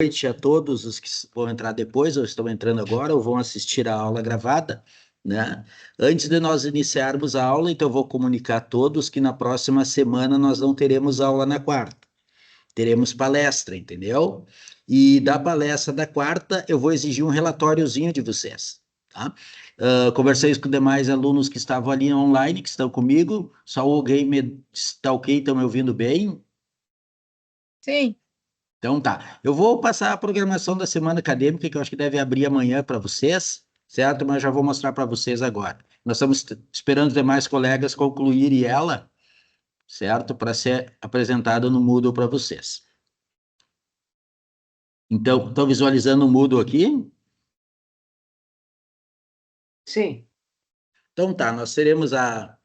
Noite a todos os que vão entrar depois, ou estão entrando agora, ou vão assistir a aula gravada, né? Antes de nós iniciarmos a aula, então eu vou comunicar a todos que na próxima semana nós não teremos aula na quarta, teremos palestra, entendeu? E da palestra da quarta, eu vou exigir um relatóriozinho de vocês, tá? Conversei com os demais alunos que estavam ali online, que estão comigo, só alguém está ok, estão me ouvindo bem? Sim. Então tá, eu vou passar a programação da semana acadêmica, que eu acho que deve abrir amanhã para vocês, certo? Mas já vou mostrar para vocês agora. Nós estamos esperando os demais colegas concluírem ela, certo? Para ser apresentado no Moodle para vocês. Então, estão visualizando o Moodle aqui? Sim. Então tá, nós teremos a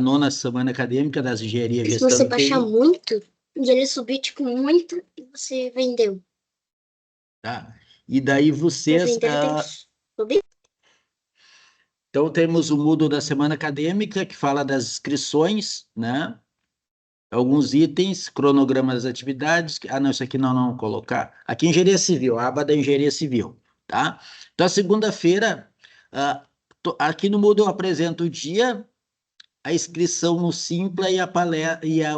nona semana acadêmica das engenharia, Se gestão você e baixar TI, muito, e ele subir, tipo, muito, e você vendeu. tá? E daí Pra vocês... vender, tem que subir. Então, temos o Moodle da semana acadêmica, que fala das inscrições, né? Alguns itens, cronograma das atividades. Ah, não, isso aqui não colocar. Aqui, engenharia civil, a aba da engenharia civil, tá? Então, a segunda-feira, aqui no Moodle eu apresento o dia, a inscrição no Simpla e,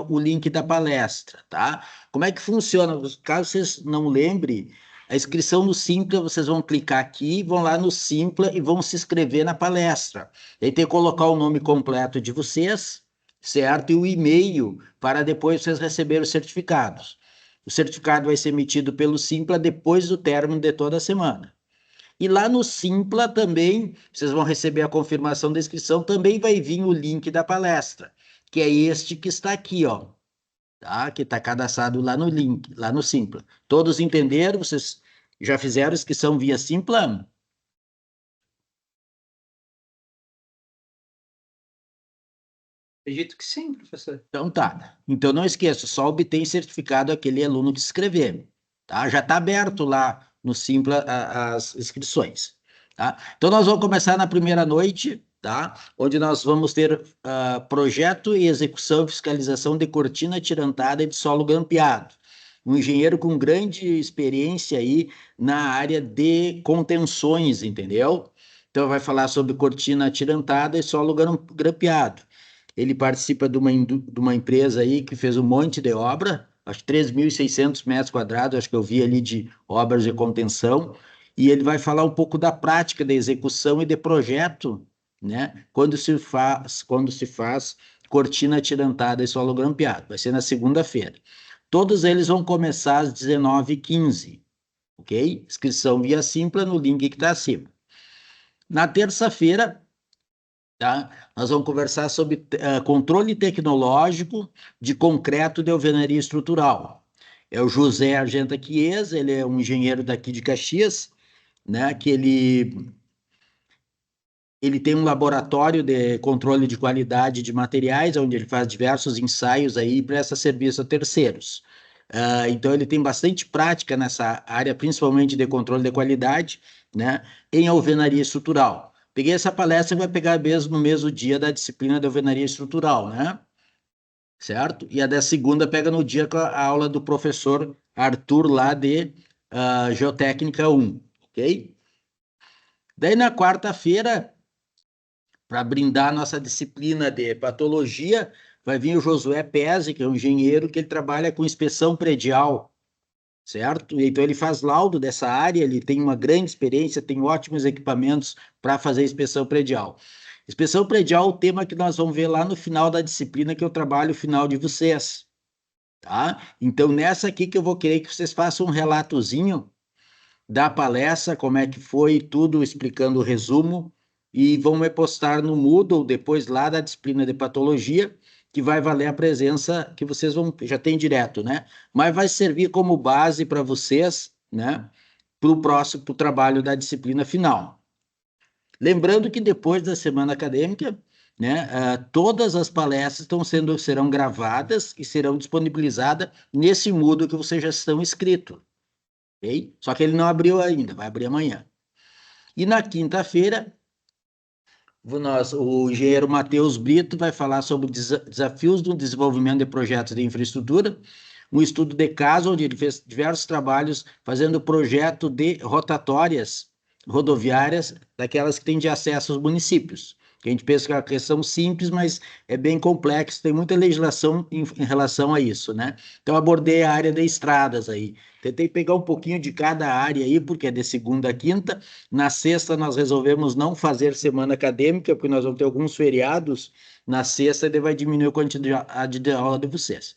o link da palestra, tá? Como é que funciona? Caso vocês não lembrem, a inscrição no Simpla, vocês vão clicar aqui, vão lá no Simpla e vão se inscrever na palestra. Aí tem que colocar o nome completo de vocês, certo? E o e-mail para depois vocês receberem os certificados. O certificado vai ser emitido pelo Simpla depois do término de toda a semana. E lá no Simpla também, vocês vão receber a confirmação da inscrição, também vai vir o link da palestra, que é este que está aqui, ó, tá? Que está cadastrado lá no link, lá no Simpla. Todos entenderam? Vocês já fizeram inscrição via Simpla? Acredito que sim, professor. Então tá. Então não esqueça, só obtém certificado aquele aluno que se inscrever, tá? Já está aberto lá no Simpla as inscrições, tá? Então nós vamos começar na primeira noite, tá? Onde nós vamos ter projeto e execução e fiscalização de cortina tirantada e de solo grampeado. Um engenheiro com grande experiência aí na área de contenções, entendeu? Então vai falar sobre cortina tirantada e solo grampeado. Ele participa de uma empresa aí que fez um monte de obra, acho que 3.600 metros quadrados, acho que eu vi ali de obras de contenção, e ele vai falar um pouco da prática da execução e de projeto, né? Quando se faz cortina atirantada e solo grampeado. Vai ser na segunda-feira. Todos eles vão começar às 19h15, ok? Inscrição via Simpla no link que está acima. Na terça-feira, tá? Nós vamos conversar sobre controle tecnológico de concreto de alvenaria estrutural. É o José Argenta Chiesa, ele é um engenheiro daqui de Caxias, né? Que ele tem um laboratório de controle de qualidade de materiais, onde ele faz diversos ensaios aí e presta serviço a terceiros. Então, ele tem bastante prática nessa área, principalmente de controle de qualidade, né, em alvenaria estrutural. Peguei essa palestra e vai pegar mesmo no mesmo dia da disciplina de alvenaria estrutural, né? Certo? E a da segunda pega no dia com a aula do professor Arthur, lá de Geotécnica 1, ok? Daí, na quarta-feira, para brindar a nossa disciplina de patologia, vai vir o Josué Pezzi, que é um engenheiro que ele trabalha com inspeção predial, certo? Então ele faz laudo dessa área, ele tem uma grande experiência, tem ótimos equipamentos para fazer inspeção predial. Inspeção predial é o tema que nós vamos ver lá no final da disciplina, que eu trabalho o final de vocês, tá? Então nessa aqui que eu vou querer que vocês façam um relatozinho da palestra, como é que foi, tudo explicando o resumo, e vão me postar no Moodle depois lá da disciplina de patologia, que vai valer a presença que vocês vão, já tem direto, né? Mas vai servir como base para vocês, né? Para o próximo, pro trabalho da disciplina final. Lembrando que depois da semana acadêmica, né, todas as palestras serão gravadas e serão disponibilizadas nesse Moodle que vocês já estão inscritos. Okay? Só que ele não abriu ainda, vai abrir amanhã. E na quinta-feira, o engenheiro Matheus Brito vai falar sobre desafios do desenvolvimento de projetos de infraestrutura. um estudo de caso, onde ele fez diversos trabalhos fazendo projeto de rotatórias rodoviárias, daquelas que têm de acesso aos municípios. A gente pensa que é uma questão simples, mas é bem complexo, tem muita legislação em relação a isso, né? Então, abordei a área de estradas aí. Tentei pegar um pouquinho de cada área aí, porque é de segunda a quinta. Na sexta, nós resolvemos não fazer semana acadêmica, porque nós vamos ter alguns feriados na sexta, e vai diminuir a quantidade de aula de vocês.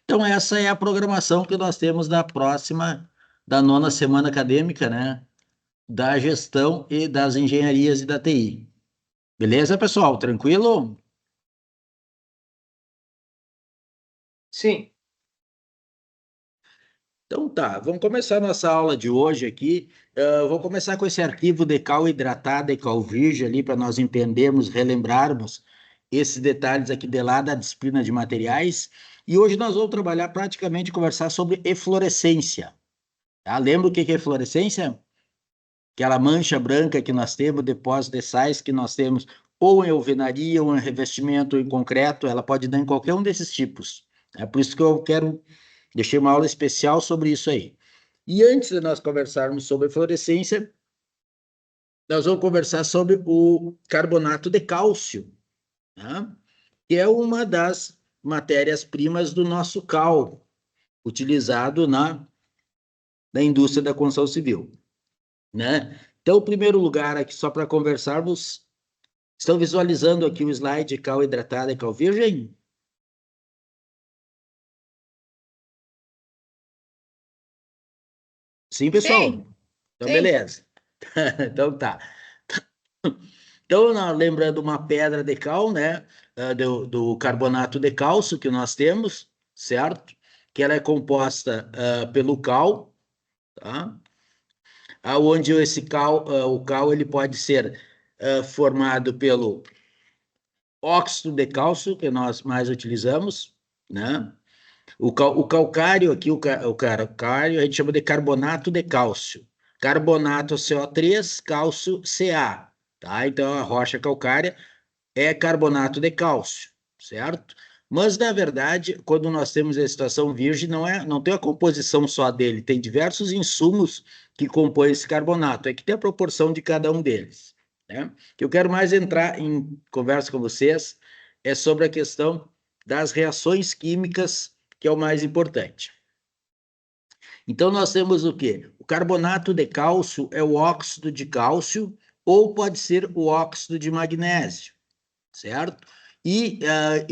Então, essa é a programação que nós temos da próxima, da nona semana acadêmica, né? Da gestão e das engenharias e da TI. Beleza, pessoal? Tranquilo? Sim. Então tá, vamos começar nossa aula de hoje aqui. Vou começar com esse arquivo de cal hidratada e cal virgem ali, para nós entendermos, relembrarmos esses detalhes aqui de lá da disciplina de materiais. E hoje nós vamos trabalhar praticamente, conversar sobre eflorescência. Tá? Lembra o que é eflorescência? Aquela mancha branca que nós temos, depósito de sais que nós temos, ou em alvenaria, ou em revestimento, ou em concreto, ela pode dar em qualquer um desses tipos. É por isso que eu quero deixei uma aula especial sobre isso aí. E antes de nós conversarmos sobre fluorescência, nós vamos conversar sobre o carbonato de cálcio, né? Que é uma das matérias-primas do nosso cal, utilizado na indústria da construção civil, né? Então, o primeiro lugar aqui, só para conversarmos, estão visualizando aqui o slide cal hidratada e cal virgem? Sim, pessoal? Sim. Então, Sim. beleza. Então, tá. Então, lembrando uma pedra de cal, né, do carbonato de cálcio que nós temos, certo? Que ela é composta pelo cal, tá? Onde esse cal, o cal ele pode ser formado pelo óxido de cálcio, que nós mais utilizamos, né? O calcário aqui, o calcário, a gente chama de carbonato de cálcio. Carbonato CO3, cálcio Ca, tá? Então, a rocha calcária é carbonato de cálcio, certo? Mas, na verdade, quando nós temos a situação virgem, não tem a composição só dele, tem diversos insumos que compõem esse carbonato, é que tem a proporção de cada um deles, né? O que eu quero mais entrar em conversa com vocês é sobre a questão das reações químicas, que é o mais importante. Então, nós temos o quê? O carbonato de cálcio é o óxido de cálcio, ou pode ser o óxido de magnésio, certo? E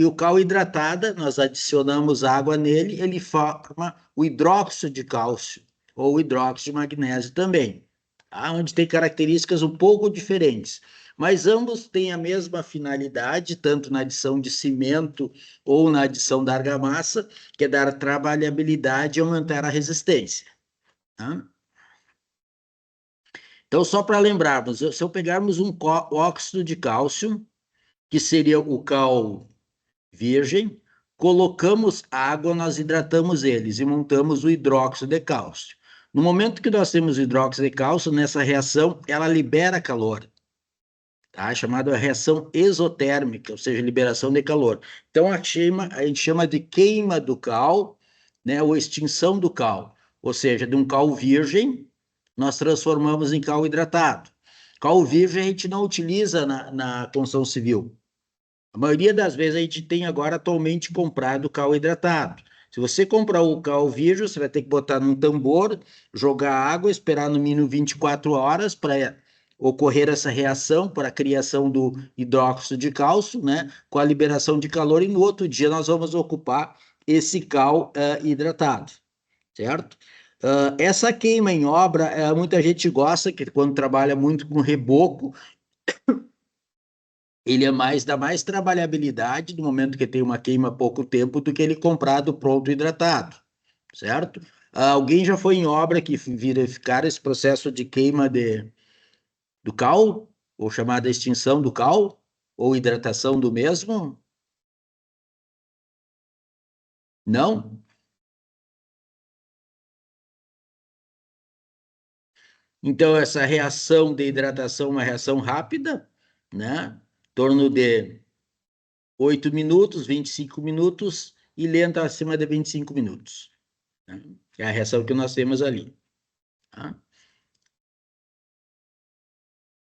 o cal hidratada, nós adicionamos água nele, ele forma o hidróxido de cálcio, ou o hidróxido de magnésio também, tá? Onde tem características um pouco diferentes. Mas ambos têm a mesma finalidade, tanto na adição de cimento ou na adição da argamassa, que é dar trabalhabilidade e aumentar a resistência, tá? Então, só para lembrarmos, se eu pegarmos um óxido de cálcio, que seria o cal virgem, colocamos água, nós hidratamos eles e montamos o hidróxido de cálcio. No momento que nós temos o hidróxido de cálcio, nessa reação, ela libera calor, tá? Chamada reação exotérmica, ou seja, liberação de calor. Então, a gente chama de queima do cal, né, ou extinção do cal, ou seja, de um cal virgem, nós transformamos em cal hidratado. Cal virgem a gente não utiliza na construção civil. A maioria das vezes a gente tem agora atualmente comprado cal hidratado. Se você comprar o cal virgem, você vai ter que botar num tambor, jogar água, esperar no mínimo 24 horas para ocorrer essa reação para a criação do hidróxido de cálcio, né, com a liberação de calor, e no outro dia nós vamos ocupar esse cal hidratado, certo? Essa queima em obra, muita gente gosta, que quando trabalha muito com reboco, ele dá mais trabalhabilidade no momento que tem uma queima há pouco tempo do que ele comprado pronto hidratado, certo? Alguém já foi em obra que verificar esse processo de queima do cal, ou chamada extinção do cal, ou hidratação do mesmo? Não? Então, essa reação de hidratação é uma reação rápida, né? Em torno de 8 minutos, 25 minutos, e lenta acima de 25 minutos. né? É a reação que nós temos ali. Tá?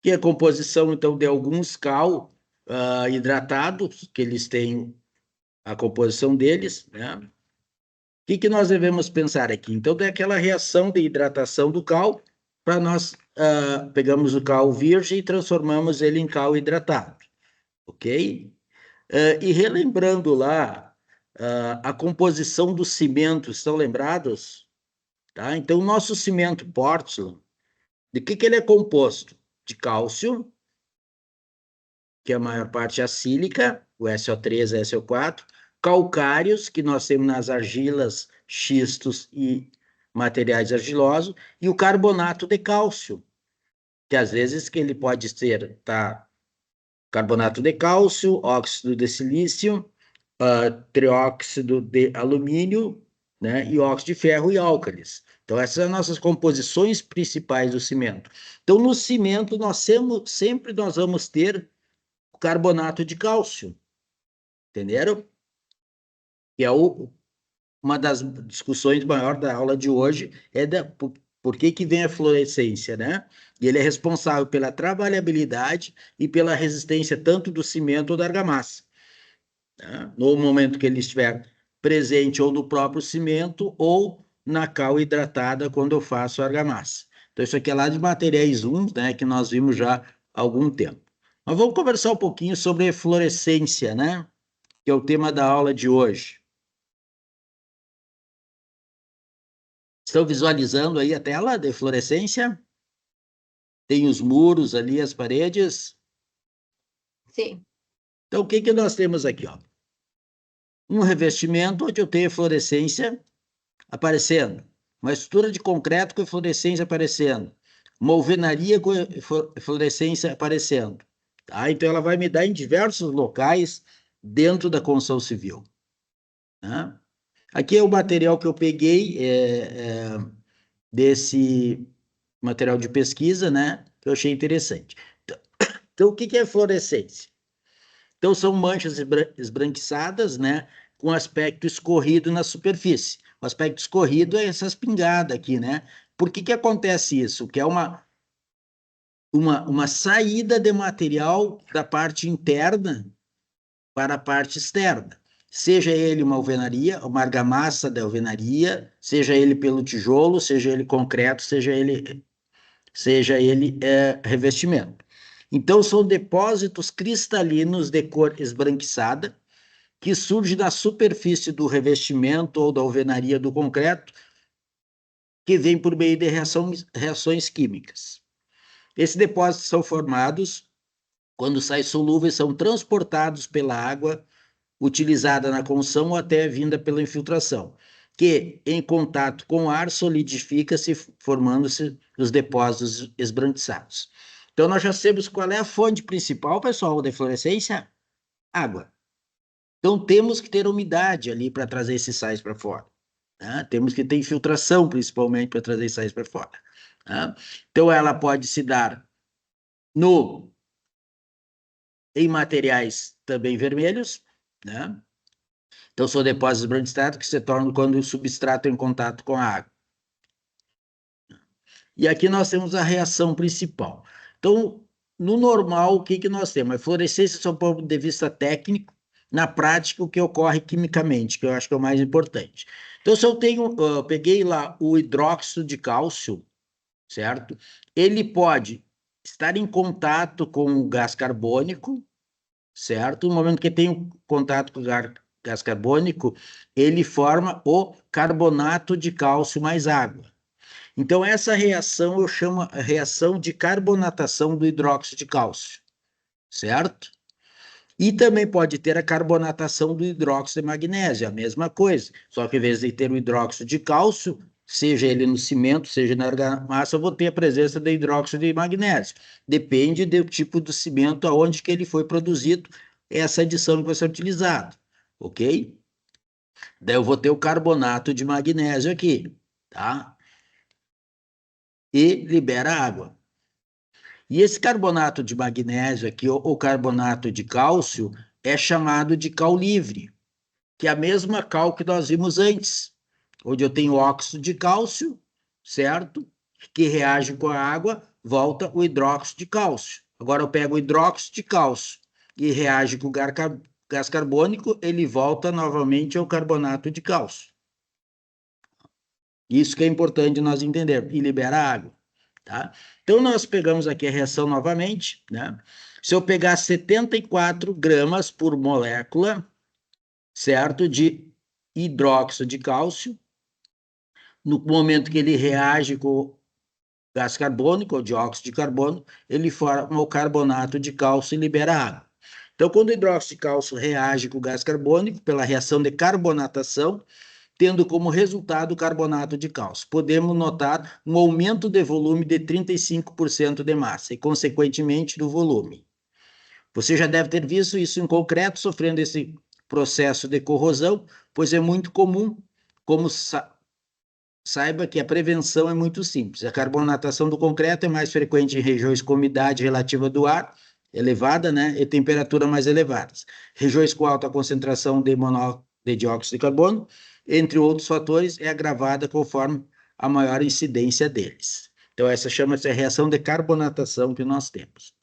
Que é a composição, então, de alguns cal hidratados, que eles têm a composição deles, né? O que nós devemos pensar aqui? Então, tem aquela reação de hidratação do cal, para nós pegamos o cal virgem e transformamos ele em cal hidratado, ok? E relembrando lá a composição do cimento, estão lembrados? Tá? Então, o nosso cimento Portland, de que ele é composto? De cálcio, que a maior parte é a sílica, o SO3, SO4, calcários, que nós temos nas argilas, xistos e materiais argilosos, e o carbonato de cálcio, que às vezes que ele pode ser, tá, carbonato de cálcio, óxido de silício, trióxido de alumínio, né, e óxido de ferro e álcalis. Então, essas são as nossas composições principais do cimento. Então, no cimento, sempre nós vamos ter o carbonato de cálcio, entenderam? Que é uma das discussões maiores da aula de hoje, é por que vem a fluorescência, né? E ele é responsável pela trabalhabilidade e pela resistência tanto do cimento ou da argamassa. Né? No momento que ele estiver presente ou no próprio cimento ou na cal hidratada quando eu faço argamassa. Então, isso aqui é lá de materiais 1, né, que nós vimos já há algum tempo. Mas vamos conversar um pouquinho sobre fluorescência, né, que é o tema da aula de hoje. Estão visualizando aí a tela de fluorescência? Tem os muros ali, as paredes. Sim. Então, o que nós temos aqui? Ó? Um revestimento onde eu tenho fluorescência aparecendo, uma estrutura de concreto com fluorescência aparecendo, uma alvenaria com fluorescência aparecendo. Tá? Então, ela vai me dar em diversos locais dentro da construção civil. Né? Aqui é o material que eu peguei desse material de pesquisa, né? Que eu achei interessante. Então, o que é fluorescência? Então, são manchas esbranquiçadas, né? Com aspecto escorrido na superfície. O aspecto escorrido é essas pingadas aqui, né? Por que acontece isso? Que é uma saída de material da parte interna para a parte externa. Seja ele uma alvenaria, uma argamassa da alvenaria, seja ele pelo tijolo, seja ele concreto, seja ele revestimento. Então, são depósitos cristalinos de cor esbranquiçada que surgem da superfície do revestimento ou da alvenaria do concreto, que vem por meio de reações químicas. Esses depósitos são formados quando saem solúveis, são transportados pela água utilizada na construção ou até vinda pela infiltração, que, em contato com o ar, solidifica-se, formando-se os depósitos esbranquiçados. Então, nós já sabemos qual é a fonte principal, pessoal, da fluorescência? Água. Então, temos que ter umidade ali para trazer esses sais para fora. Né? Temos que ter infiltração, principalmente, para trazer esses sais para fora. Né? Então, ela pode se dar em materiais também vermelhos, né? Então, são depósitos esbranquiçados que se tornam quando o substrato é em contato com a água. E aqui nós temos a reação principal. Então, no normal, o que nós temos? A fluorescência, do ponto de vista técnico, na prática, o que ocorre quimicamente, que eu acho que é o mais importante. Então, se eu peguei lá o hidróxido de cálcio, certo? Ele pode estar em contato com o gás carbônico, certo? No momento que tem contato com o gás carbônico, ele forma o carbonato de cálcio mais água. Então, essa reação eu chamo a reação de carbonatação do hidróxido de cálcio, certo? E também pode ter a carbonatação do hidróxido de magnésio, a mesma coisa. Só que, em vez de ter o hidróxido de cálcio, seja ele no cimento, seja na argamassa, eu vou ter a presença de hidróxido de magnésio. Depende do tipo do cimento, aonde que ele foi produzido, essa adição que vai ser utilizada, ok? Daí eu vou ter o carbonato de magnésio aqui, tá? E libera água. E esse carbonato de magnésio aqui, ou carbonato de cálcio, é chamado de cal livre, que é a mesma cal que nós vimos antes, onde eu tenho óxido de cálcio, certo? Que reage com a água, volta o hidróxido de cálcio. Agora eu pego o hidróxido de cálcio e reage com o gás carbônico, ele volta novamente ao carbonato de cálcio. Isso que é importante nós entendermos, e libera água, tá? Então, nós pegamos aqui a reação novamente, né? Se eu pegar 74 gramas por molécula, certo, de hidróxido de cálcio, no momento que ele reage com o gás carbônico, ou dióxido de carbono, ele forma o carbonato de cálcio e libera água. Então, quando o hidróxido de cálcio reage com o gás carbônico, pela reação de carbonatação, tendo como resultado o carbonato de cálcio, podemos notar um aumento de volume de 35% de massa e, consequentemente, do volume. Você já deve ter visto isso em concreto, sofrendo esse processo de corrosão, pois é muito comum, como saiba que a prevenção é muito simples. A carbonatação do concreto é mais frequente em regiões com umidade relativa do ar elevada, né, e temperatura mais elevadas. Regiões com alta concentração de de dióxido de carbono, entre outros fatores, é agravada conforme a maior incidência deles. Então, essa chama-se a reação de carbonatação que nós temos.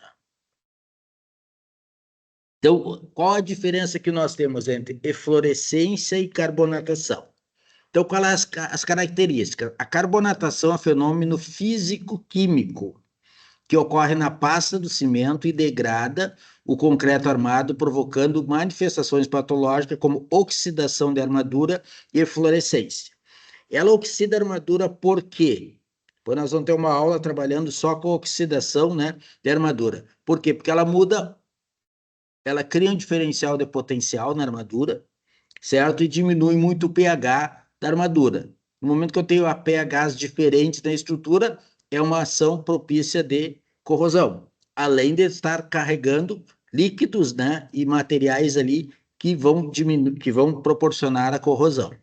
Então, qual a diferença que nós temos entre eflorescência e carbonatação? Então, qual é as características? A carbonatação é um fenômeno físico-químico que ocorre na pasta do cimento e degrada o concreto armado, provocando manifestações patológicas como oxidação de armadura e eflorescência. Ela oxida a armadura por quê? Pois nós vamos ter uma aula trabalhando só com oxidação, né, de armadura. Por quê? Porque ela muda, ela cria um diferencial de potencial na armadura, certo? E diminui muito o pH da armadura. No momento que eu tenho pHs diferentes na estrutura, é uma ação propícia de corrosão, além de estar carregando líquidos, né, e materiais ali que vão proporcionar a corrosão.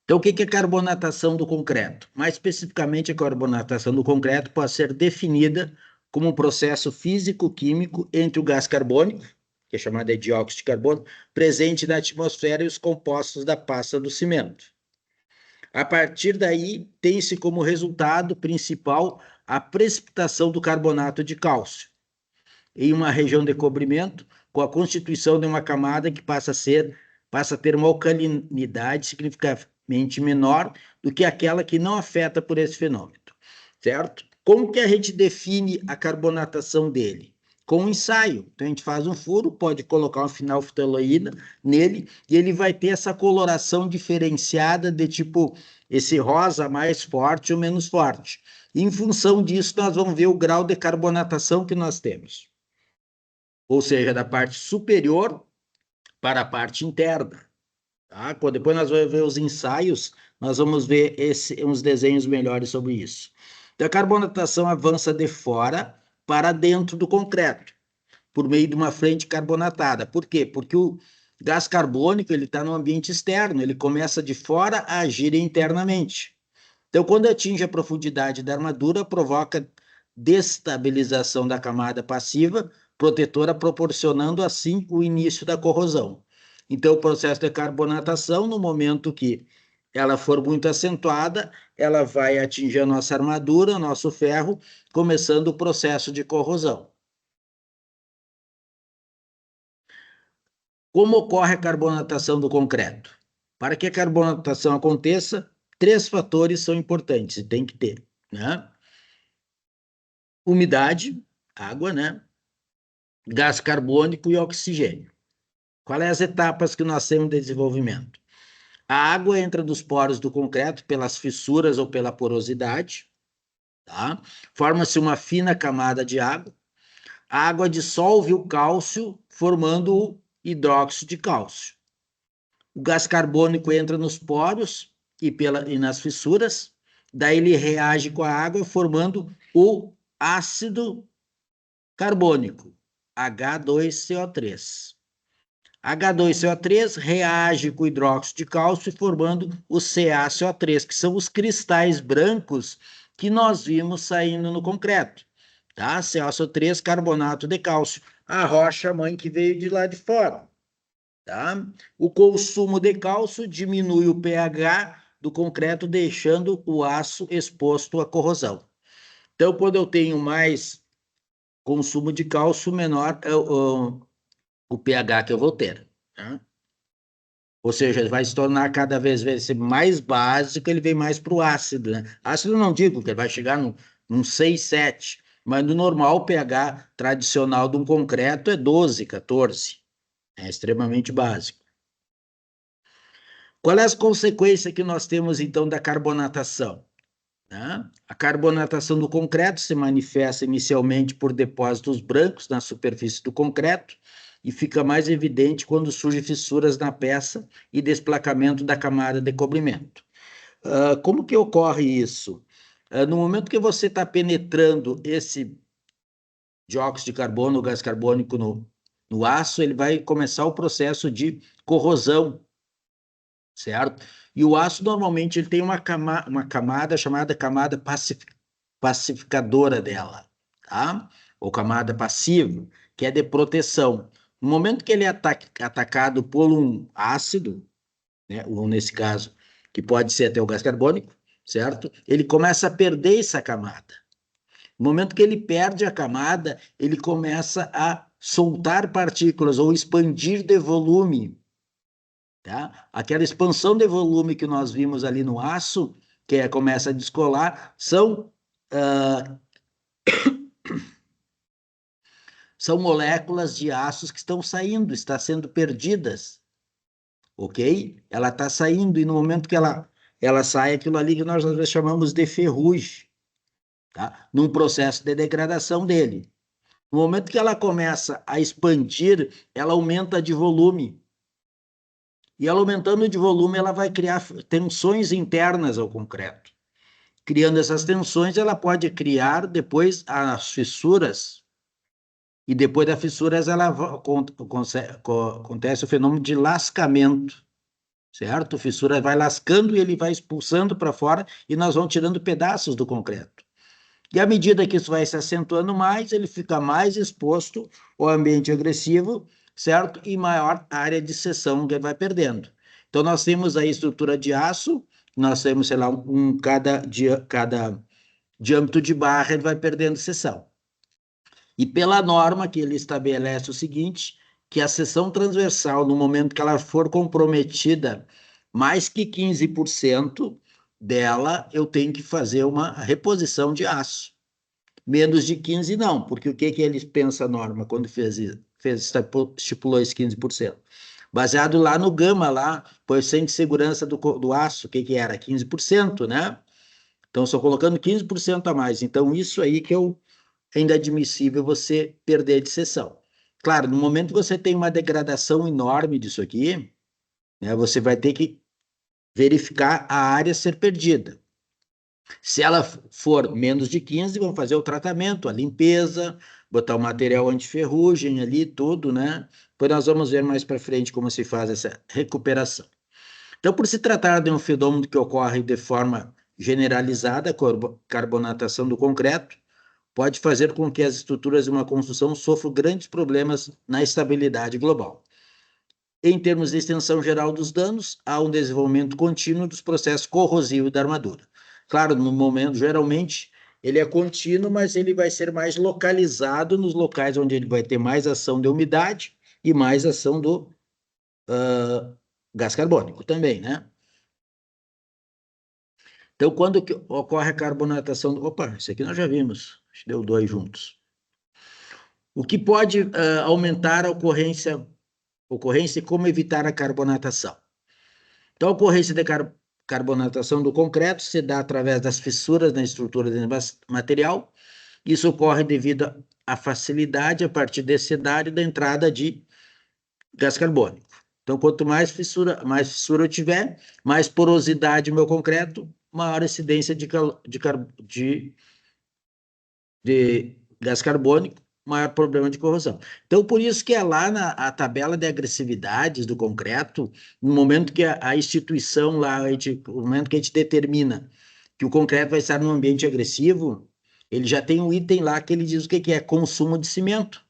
Então, o que é carbonatação do concreto? Mais especificamente, a carbonatação do concreto pode ser definida como um processo físico-químico entre o gás carbônico, que é chamado de dióxido de carbono, presente na atmosfera e os compostos da pasta do cimento. A partir daí, tem-se como resultado principal a precipitação do carbonato de cálcio em uma região de cobrimento, com a constituição de uma camada que passa a ter uma alcalinidade significativamente menor do que aquela que não afeta por esse fenômeno, certo? Como que a gente define a carbonatação dele? Com um ensaio. Então, a gente faz um furo, pode colocar uma fenolftaleína nele, e ele vai ter essa coloração diferenciada de tipo, esse rosa mais forte ou menos forte. E, em função disso, nós vamos ver o grau de carbonatação que nós temos. Ou seja, da parte superior para a parte interna. Tá? Depois nós vamos ver os ensaios, nós vamos ver uns desenhos melhores sobre isso. Então, a carbonatação avança de fora para dentro do concreto, por meio de uma frente carbonatada. Por quê? Porque o gás carbônico está no ambiente externo, ele começa de fora a agir internamente. Então, quando atinge a profundidade da armadura, provoca destabilização da camada passiva protetora, proporcionando assim o início da corrosão. Então, o processo de carbonatação, no momento que ela for muito acentuada, ela vai atingir a nossa armadura, nosso ferro, começando o processo de corrosão. Como ocorre a carbonatação do concreto? Para que a carbonatação aconteça, 3 fatores são importantes, tem que ter, né? Umidade, água, né? Gás carbônico e oxigênio. Quais são as etapas que nós temos de desenvolvimento? A água entra nos poros do concreto pelas fissuras ou pela porosidade, tá? Forma-se uma fina camada de água. A água dissolve o cálcio, formando o hidróxido de cálcio. O gás carbônico entra nos poros e nas fissuras, daí ele reage com a água, formando o ácido carbônico, H2CO3. H2CO3 reage com o hidróxido de cálcio, formando o CaCO3, que são os cristais brancos que nós vimos saindo no concreto. Tá? CaCO3, carbonato de cálcio, a rocha mãe que veio de lá de fora. tá? O consumo de cálcio diminui o pH do concreto, deixando o aço exposto à corrosão. Então, quando eu tenho mais consumo de cálcio, menor é o pH que eu vou ter, tá? Ou seja, ele vai se tornar cada vez mais básico, ele vem mais para o ácido, né? Ácido eu não digo que ele vai chegar num 6, 7, mas no normal o pH tradicional de um concreto é 12, 14. É extremamente básico. Qual é as consequências que nós temos, então, da carbonatação? Né? A carbonatação do concreto se manifesta inicialmente por depósitos brancos na superfície do concreto e fica mais evidente quando surgem fissuras na peça e desplacamento da camada de cobrimento. Como que ocorre isso? No momento que você está penetrando esse dióxido de carbono, o gás carbônico no aço, ele vai começar o processo de corrosão, certo? E o aço, normalmente, ele tem uma camada chamada camada pacificadora dela, tá? Ou camada passiva, que é de proteção. No momento que ele é atacado por um ácido, né, ou nesse caso, que pode ser até o gás carbônico, certo? Ele começa a perder essa camada. No momento que ele perde a camada, ele começa a soltar partículas ou expandir de volume, tá? Aquela expansão de volume que nós vimos ali no aço, começa a descolar, são moléculas de aços que estão saindo, estão sendo perdidas, ok? Ela está saindo e no momento que ela sai, aquilo ali que nós às vezes chamamos de ferrugem, tá? Num processo de degradação dele. No momento que ela começa a expandir, ela aumenta de volume. E ela aumentando de volume, ela vai criar tensões internas ao concreto. Criando essas tensões, ela pode criar depois as fissuras. E depois das fissuras, acontece o fenômeno de lascamento, certo? A fissura vai lascando e ele vai expulsando para fora e nós vamos tirando pedaços do concreto. E à medida que isso vai se acentuando mais, ele fica mais exposto ao ambiente agressivo, certo? E maior área de seção que ele vai perdendo. Então, nós temos a estrutura de aço, nós temos, sei lá, cada diâmetro de barra, ele vai perdendo seção. E pela norma que ele estabelece o seguinte, que a seção transversal, no momento que ela for comprometida mais que 15% dela, eu tenho que fazer uma reposição de aço. Menos de 15 não, porque o que eles pensam a norma quando estipulou esse 15%? Baseado lá no gama, lá, coeficiente de segurança do aço, o que era? 15%, né? Então, só colocando 15% a mais. Então, isso aí que é inadmissível você perder de seção. Claro, no momento que você tem uma degradação enorme disso aqui, né, você vai ter que verificar a área ser perdida. Se ela for menos de 15, vamos fazer o tratamento, a limpeza, botar o material antiferrugem ali, tudo, né? Depois nós vamos ver mais para frente como se faz essa recuperação. Então, por se tratar de um fenômeno que ocorre de forma generalizada, a carbonatação do concreto, pode fazer com que as estruturas de uma construção sofram grandes problemas na estabilidade global. Em termos de extensão geral dos danos, há um desenvolvimento contínuo dos processos corrosivos da armadura. Claro, no momento, geralmente, ele é contínuo, mas ele vai ser mais localizado nos locais onde ele vai ter mais ação de umidade e mais ação do gás carbônico também, né? Então, quando que ocorre a carbonatação? Opa, isso aqui nós já vimos, deu 2 juntos. O que pode aumentar a ocorrência e como evitar a carbonatação? Então, a ocorrência de carbonatação do concreto se dá através das fissuras na estrutura do material. Isso ocorre devido à facilidade, a partir desse cenário, da entrada de gás carbônico. Então, quanto mais fissura eu tiver, mais porosidade no meu concreto, maior incidência de gás carbônico, maior problema de corrosão. Então, por isso que é lá a tabela de agressividades do concreto, no momento que a instituição lá, no momento que a gente determina que o concreto vai estar num ambiente agressivo, ele já tem um item lá que ele diz o que é consumo de cimento.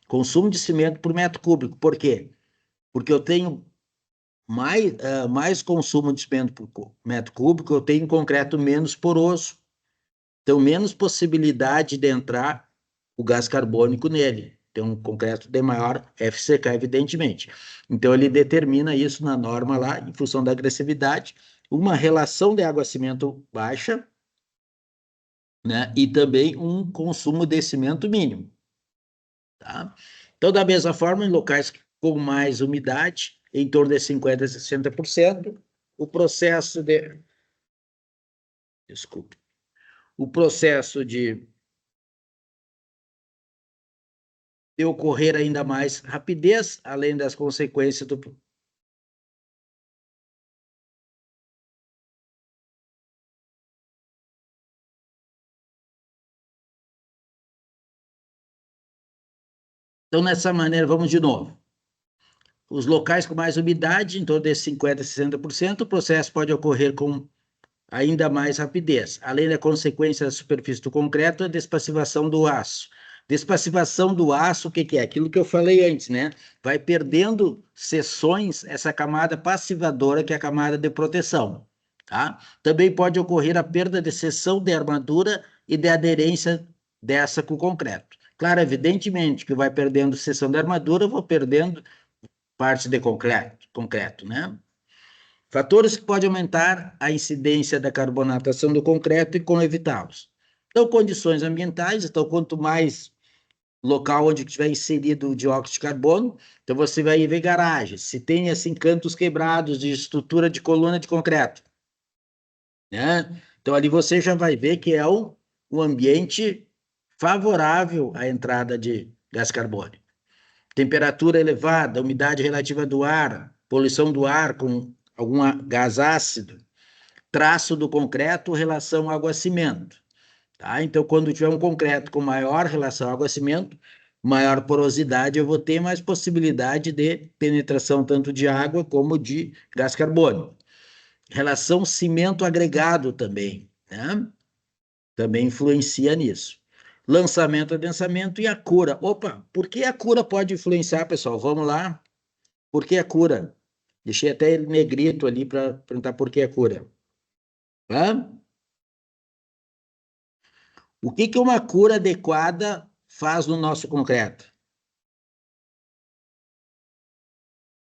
Consumo de cimento por metro cúbico. Por quê? porque eu tenho mais consumo de cimento por metro cúbico, eu tenho concreto menos poroso, então menos possibilidade de entrar o gás carbônico nele. Tem um concreto de maior FCK, evidentemente. Então ele determina isso na norma lá, em função da agressividade, uma relação de água-cimento baixa, né? E também um consumo de cimento mínimo. Tá? Então, da mesma forma, em locais com mais umidade, em torno de 50% a 60%, o processo de... Desculpe. O processo de ocorrer ainda mais rapidez, além das consequências do... Então, nessa maneira, vamos de novo. Os locais com mais umidade, em torno de 50% a 60%, o processo pode ocorrer com ainda mais rapidez. Além da consequência da superfície do concreto, a despassivação do aço. Despassivação do aço, o que é? Aquilo que eu falei antes, né? Vai perdendo seções essa camada passivadora, que é a camada de proteção. Tá? Também pode ocorrer a perda de seção de armadura e de aderência dessa com o concreto. Claro, evidentemente que vai perdendo seção de armadura, eu vou perdendo parte de concreto, né? Fatores que podem aumentar a incidência da carbonatação do concreto e como evitá-los. Então, condições ambientais, então, quanto mais local onde tiver inserido o dióxido de carbono, então você vai ver garagens, se tem, assim, cantos quebrados de estrutura de coluna de concreto, né? Então, ali você já vai ver que é um ambiente favorável à entrada de gás carbônico. Temperatura elevada, umidade relativa do ar, poluição do ar com algum gás ácido, traço do concreto, relação água-cimento. Tá? Então, quando tiver um concreto com maior relação água-cimento, maior porosidade, eu vou ter mais possibilidade de penetração tanto de água como de gás carbônico. Relação cimento agregado também, né? Também influencia nisso. Lançamento, adensamento e a cura. Opa, por que a cura pode influenciar, pessoal? Vamos lá. Por que a cura? Deixei até ele negrito ali para perguntar por que a cura. Hã? O que uma cura adequada faz no nosso concreto?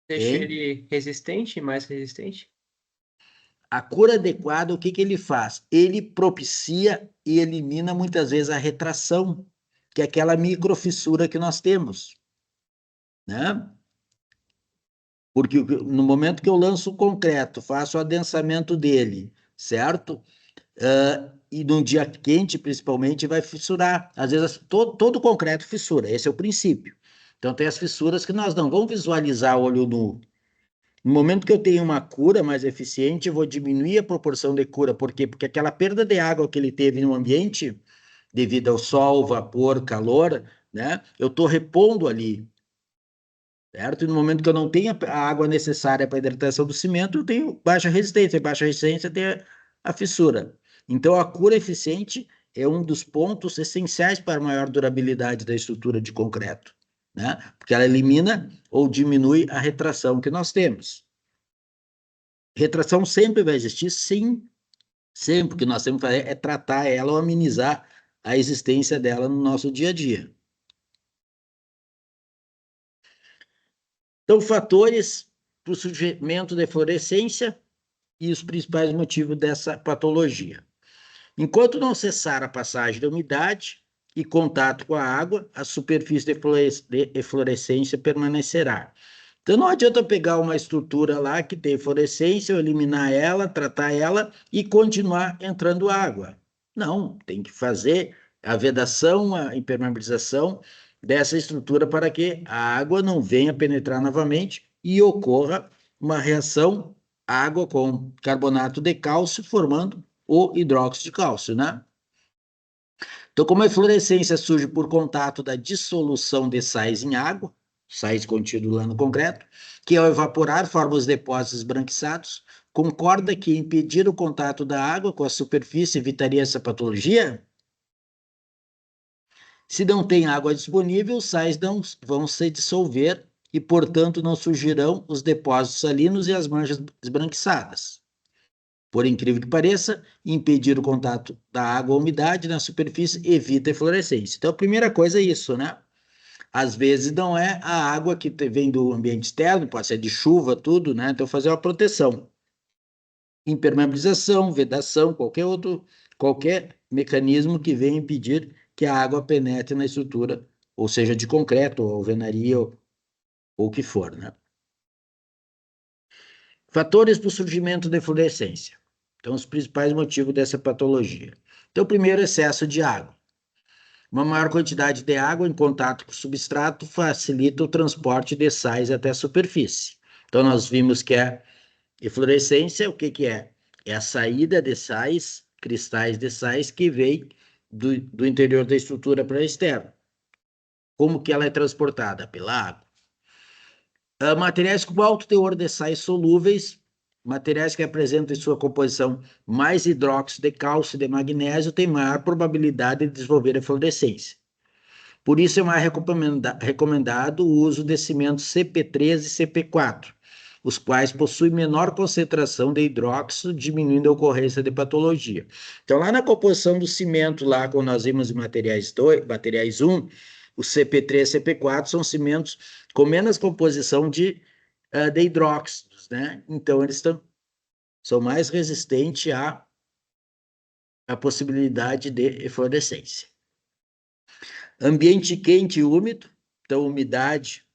Deixa Hein? ele resistente, mais resistente. A cura adequada, o que ele faz? Ele propicia e elimina muitas vezes a retração, que é aquela microfissura que nós temos, né? Porque no momento que eu lanço o concreto, faço o adensamento dele, certo? E num dia quente, principalmente, vai fissurar. Às vezes, todo concreto fissura, esse é o princípio. Então, tem as fissuras que nós não vamos visualizar a olho nu. No momento que eu tenho uma cura mais eficiente, eu vou diminuir a proporção de cura. Por quê? Porque aquela perda de água que ele teve no ambiente, devido ao sol, vapor, calor, né? Eu estou repondo ali, certo? E no momento que eu não tenho a água necessária para a hidratação do cimento, eu tenho baixa resistência. Baixa resistência tem a fissura. Então, a cura eficiente é um dos pontos essenciais para a maior durabilidade da estrutura de concreto, né? Porque ela elimina ou diminui a retração que nós temos. Retração sempre vai existir, sim, sempre. O que nós temos que fazer é tratar ela ou amenizar a existência dela no nosso dia a dia. Então, fatores para o surgimento de fluorescência e os principais motivos dessa patologia. Enquanto não cessar a passagem da umidade e contato com a água, a superfície de eflorescência permanecerá. Então, não adianta eu pegar uma estrutura lá que tem fluorescência, eu eliminar ela, tratar ela e continuar entrando água. Não, tem que fazer a vedação, a impermeabilização dessa estrutura para que a água não venha penetrar novamente e ocorra uma reação água com carbonato de cálcio, formando o hidróxido de cálcio, né? Então, como a eflorescência surge por contato da dissolução de sais em água, sais contidos lá no concreto, que ao evaporar forma os depósitos esbranquiçados, concorda que impedir o contato da água com a superfície evitaria essa patologia? Se não tem água disponível, os sais não vão se dissolver e, portanto, não surgirão os depósitos salinos e as manchas esbranquiçadas. Por incrível que pareça, impedir o contato da água ou umidade na superfície evita a eflorescência. Então, a primeira coisa é isso, né? Às vezes não é a água que vem do ambiente externo, pode ser de chuva, tudo, né? Então, fazer uma proteção. Impermeabilização, vedação, qualquer mecanismo que venha impedir que a água penetre na estrutura, ou seja, de concreto, ou alvenaria, ou o que for, né? Fatores do surgimento da eflorescência. Então, os principais motivos dessa patologia. Então, primeiro, excesso de água. Uma maior quantidade de água em contato com o substrato facilita o transporte de sais até a superfície. Então, nós vimos que a eflorescência, o que é? É a saída de sais, cristais de sais, que vem do interior da estrutura para externo. Como que ela é transportada? Pela água. Materiais com alto teor de sais solúveis, materiais que apresentam em sua composição mais hidróxido de cálcio e de magnésio, têm maior probabilidade de desenvolver eflorescência. Por isso é mais recomendado o uso de cimentos CP3 e CP4, os quais possuem menor concentração de hidróxido, diminuindo a ocorrência de patologia. Então, lá na composição do cimento, lá quando nós vimos em materiais 1, os CP3 e CP4 são cimentos com menos composição de hidróxidos, né? Então, eles são mais resistentes à possibilidade de eflorescência. Ambiente quente e úmido, então umidade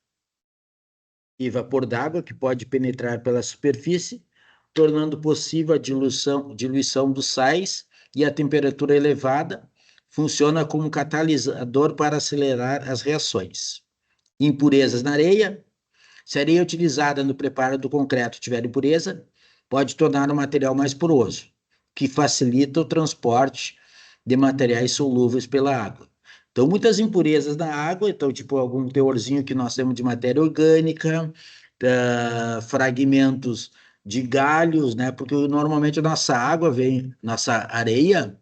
e vapor d'água que pode penetrar pela superfície, tornando possível a diluição dos sais, e a temperatura elevada funciona como catalisador para acelerar as reações. Impurezas na areia. Se a areia utilizada no preparo do concreto tiver impureza, pode tornar o material mais poroso, que facilita o transporte de materiais solúveis pela água. Então, muitas impurezas na água, então, tipo, algum teorzinho que nós temos de matéria orgânica, fragmentos de galhos, né? Porque normalmente a nossa água nossa areia,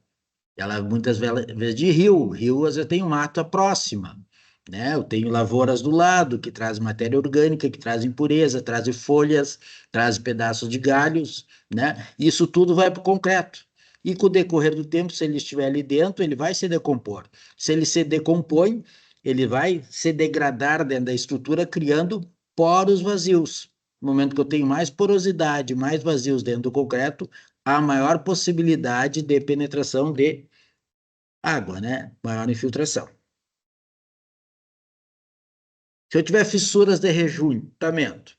ela muitas vezes de rio às vezes tem mata próxima, né? Eu tenho lavouras do lado que trazem matéria orgânica, que trazem impureza, trazem folhas, trazem pedaços de galhos, né? Isso tudo vai para o concreto. E com o decorrer do tempo, se ele estiver ali dentro, ele vai se decompor. Se ele se decompõe, ele vai se degradar dentro da estrutura, criando poros vazios. No momento que eu tenho mais porosidade, mais vazios dentro do concreto, há maior possibilidade de penetração de água, né? Maior infiltração. Se eu tiver fissuras de rejuntamento,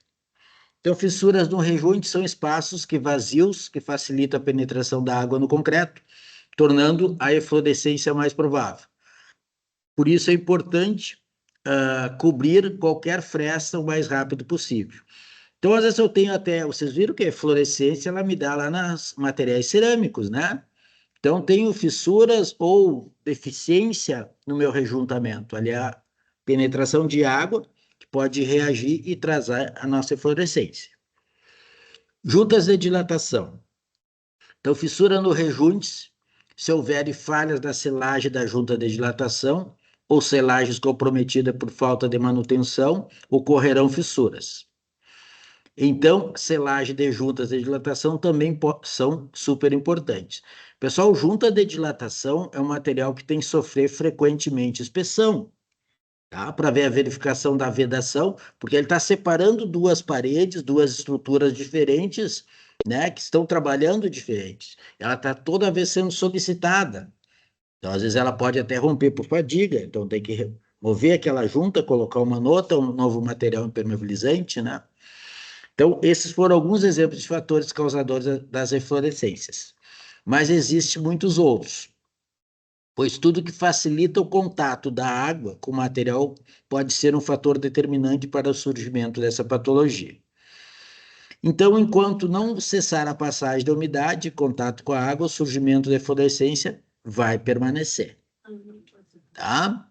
então fissuras no rejunte são espaços vazios que facilitam a penetração da água no concreto, tornando a eflorescência mais provável. Por isso é importante cobrir qualquer fresta o mais rápido possível. Então, às vezes eu tenho vocês viram que a eflorescência ela me dá lá nos materiais cerâmicos, né? Então, tenho fissuras ou deficiência no meu rejuntamento. Ali, a penetração de água que pode reagir e trazer a nossa eflorescência. Juntas de dilatação. Então, fissura no rejunte, se houver falhas da selagem da junta de dilatação ou selagens comprometidas por falta de manutenção, ocorrerão fissuras. Então, selagem de juntas de dilatação também são super importantes. Pessoal, junta de dilatação é um material que tem que sofrer frequentemente inspeção, tá? Para ver a verificação da vedação, porque ele está separando duas paredes, duas estruturas diferentes, né, que estão trabalhando diferentes. Ela está toda vez sendo solicitada. Então, às vezes, ela pode até romper por fadiga, então tem que remover aquela junta, colocar uma nota, um novo material impermeabilizante, né? Então, esses foram alguns exemplos de fatores causadores das eflorescências. Mas existem muitos outros, pois tudo que facilita o contato da água com o material pode ser um fator determinante para o surgimento dessa patologia. Então, enquanto não cessar a passagem da umidade e contato com a água, o surgimento da eflorescência vai permanecer. Tá?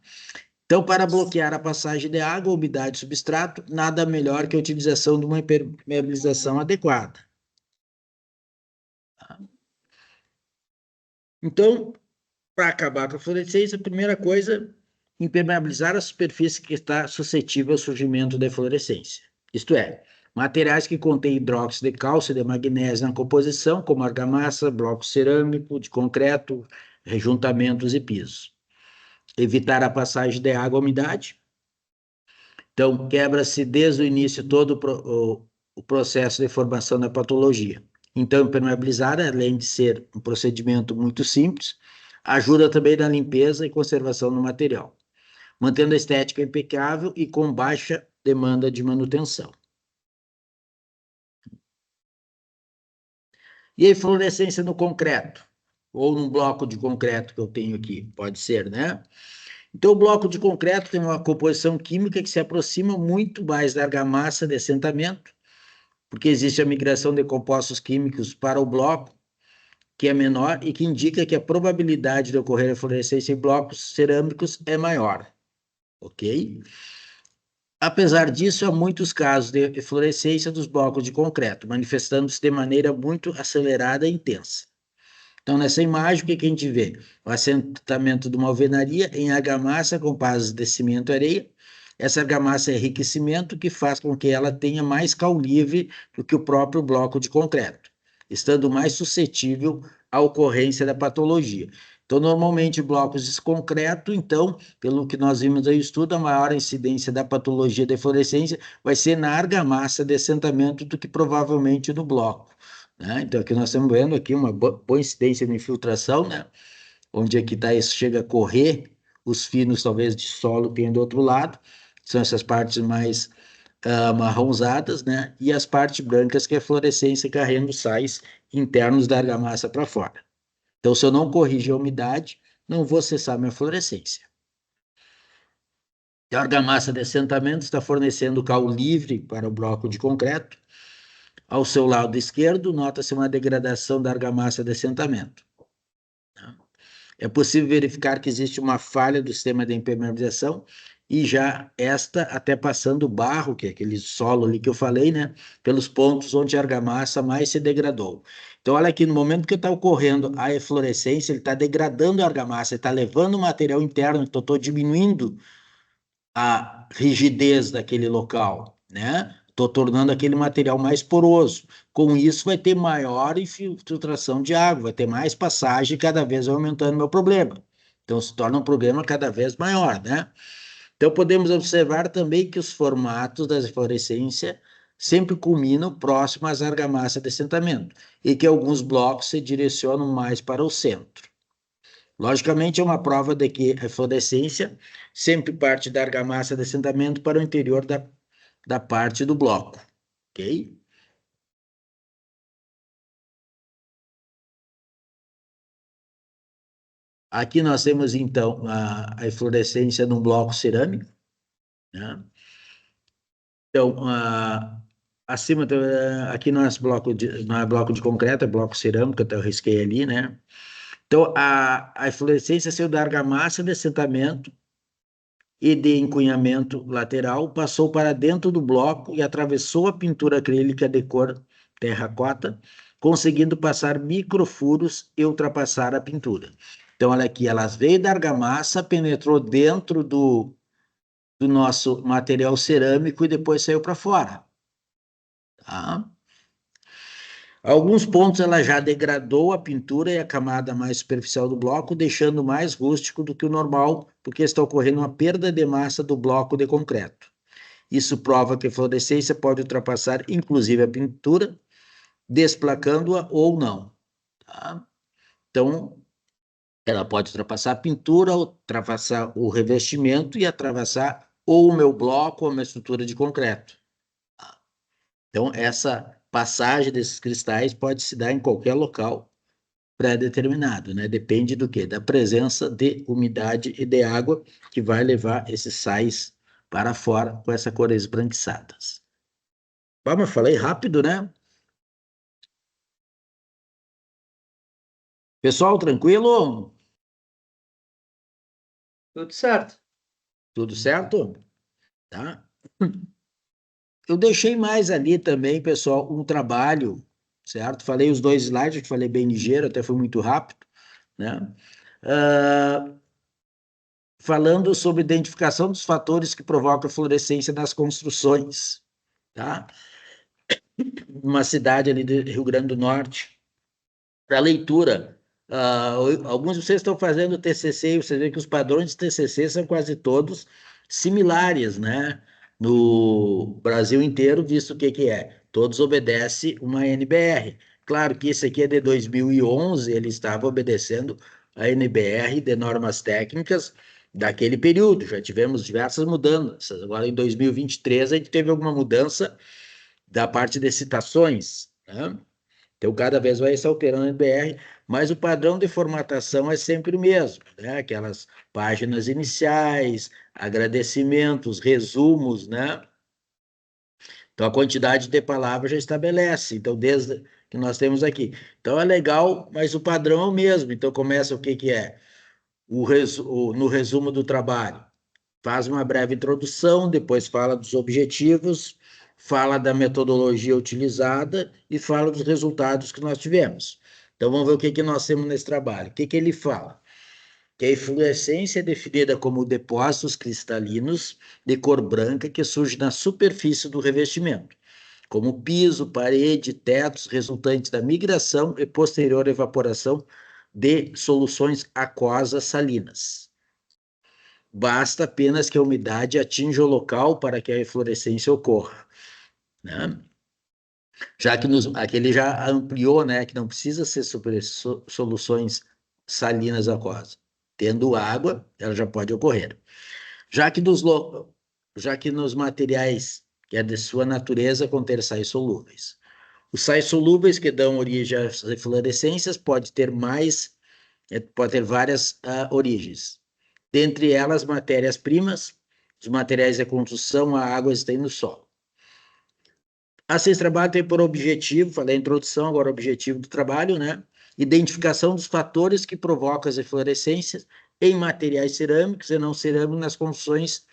Então, para bloquear a passagem de água, umidade e substrato, nada melhor que a utilização de uma impermeabilização adequada. Tá? Então, para acabar com a fluorescência, a primeira coisa, impermeabilizar a superfície que está suscetível ao surgimento da eflorescência. Isto é, materiais que contêm hidróxido de cálcio e de magnésio na composição, como argamassa, bloco cerâmico, de concreto, rejuntamentos e pisos. Evitar a passagem de água ou umidade. Então, quebra-se desde o início todo o processo de formação da patologia. Então, impermeabilizar, além de ser um procedimento muito simples, ajuda também na limpeza e conservação do material, mantendo a estética impecável e com baixa demanda de manutenção. E a eflorescência no concreto, ou num bloco de concreto que eu tenho aqui, pode ser, né? Então, o bloco de concreto tem uma composição química que se aproxima muito mais da argamassa de assentamento, porque existe a migração de compostos químicos para o bloco, que é menor e que indica que a probabilidade de ocorrer eflorescência em blocos cerâmicos é maior, ok? Apesar disso, há muitos casos de eflorescência dos blocos de concreto, manifestando-se de maneira muito acelerada e intensa. Então, nessa imagem, o que a gente vê? O assentamento de uma alvenaria em argamassa com bases de cimento e areia. Essa argamassa é enriquecimento que faz com que ela tenha mais caule do que o próprio bloco de concreto, estando mais suscetível à ocorrência da patologia. Então, normalmente, blocos de concreto, então, pelo que nós vimos aí no estudo, a maior incidência da patologia de eflorescência vai ser na argamassa de assentamento do que provavelmente no bloco. Né? Então, aqui nós estamos vendo aqui uma boa incidência de infiltração, né? Onde aqui tá, isso chega a correr, os finos talvez de solo tem do outro lado, são essas partes mais marronzadas, né? E as partes brancas que é a fluorescência carregando sais internos da argamassa para fora. Então, se eu não corrigir a umidade, não vou cessar minha fluorescência. A argamassa de assentamento está fornecendo cal livre para o bloco de concreto. Ao seu lado esquerdo, nota-se uma degradação da argamassa de assentamento. É possível verificar que existe uma falha do sistema de impermeabilização e já esta até passando o barro, que é aquele solo ali que eu falei, né, pelos pontos onde a argamassa mais se degradou. Então, olha aqui, no momento que está ocorrendo a eflorescência, ele está degradando a argamassa, ele está levando o material interno, então estou diminuindo a rigidez daquele local, né? Estou tornando aquele material mais poroso. Com isso, vai ter maior infiltração de água, vai ter mais passagem e cada vez vai aumentando o meu problema. Então, se torna um problema cada vez maior, né? Então, podemos observar também que os formatos da eflorescência sempre culminam próximo às argamassas de assentamento e que alguns blocos se direcionam mais para o centro. Logicamente, é uma prova de que a eflorescência sempre parte da argamassa de assentamento para o interior da parte do bloco, ok? Aqui nós temos, então, a eflorescência num bloco cerâmico, né? Então, acima, aqui não é bloco de concreto, é bloco cerâmico, até eu risquei ali, né? Então, a eflorescência saiu da argamassa de assentamento e de encunhamento lateral, passou para dentro do bloco e atravessou a pintura acrílica de cor terracota, conseguindo passar microfuros e ultrapassar a pintura. Então, olha aqui, ela veio da argamassa, penetrou dentro do nosso material cerâmico e depois saiu para fora. Tá? Alguns pontos ela já degradou a pintura e a camada mais superficial do bloco, deixando mais rústico do que o normal, porque está ocorrendo uma perda de massa do bloco de concreto. Isso prova que a fluorescência pode ultrapassar, inclusive, a pintura, desplacando-a ou não. Tá? Então, ela pode ultrapassar a pintura, ultrapassar o revestimento e atravessar ou o meu bloco ou a minha estrutura de concreto. Então, essa passagem desses cristais pode se dar em qualquer local pré-determinado, né? Depende do quê? Da presença de umidade e de água que vai levar esses sais para fora com essa cor esbranquiçadas. Mas falei rápido, né? Pessoal, tranquilo? Tudo certo. Tudo certo? Tá? Eu deixei mais ali também, pessoal, um trabalho, certo? Falei os dois slides, que falei bem ligeiro, até foi muito rápido, né? falando sobre identificação dos fatores que provocam a fluorescência nas construções, tá? Uma cidade ali do Rio Grande do Norte, para leitura. Alguns de vocês estão fazendo TCC e vocês veem que os padrões de TCC são quase todos similares, né? No Brasil inteiro, visto o que que é? Todos obedecem uma NBR. Claro que esse aqui é de 2011, ele estava obedecendo a NBR de normas técnicas daquele período. Já tivemos diversas mudanças. Agora, em 2023, a gente teve alguma mudança da parte de citações, né? Então, cada vez vai se alterando a NBR, mas o padrão de formatação é sempre o mesmo, né? Aquelas páginas iniciais, agradecimentos, resumos, né? Então, a quantidade de palavras já estabelece. Então, desde que nós temos aqui. Então, é legal, mas o padrão é o mesmo. Então, começa o que que é? No resumo do trabalho. Faz uma breve introdução, depois fala dos objetivos, fala da metodologia utilizada e fala dos resultados que nós tivemos. Então, vamos ver o que que nós temos nesse trabalho. O que que ele fala? Que a efluescência é definida como depósitos cristalinos de cor branca que surgem na superfície do revestimento, como piso, parede, tetos, resultantes da migração e posterior evaporação de soluções aquosas salinas. Basta apenas que a umidade atinja o local para que a eflorescência ocorra, né? Já que aqui ele já ampliou, né, que não precisa ser soluções salinas aquosas. Tendo água, ela já pode ocorrer. Já que já que nos materiais que é de sua natureza conter sais solúveis. Os sais solúveis que dão origem às eflorescências pode ter várias origens. Dentre elas, matérias-primas, os materiais de construção, a água está no solo. Assim, esse trabalho tem por objetivo, falei a introdução, agora o objetivo do trabalho, né? Identificação dos fatores que provocam as eflorescências em materiais cerâmicos e não cerâmicos nas construções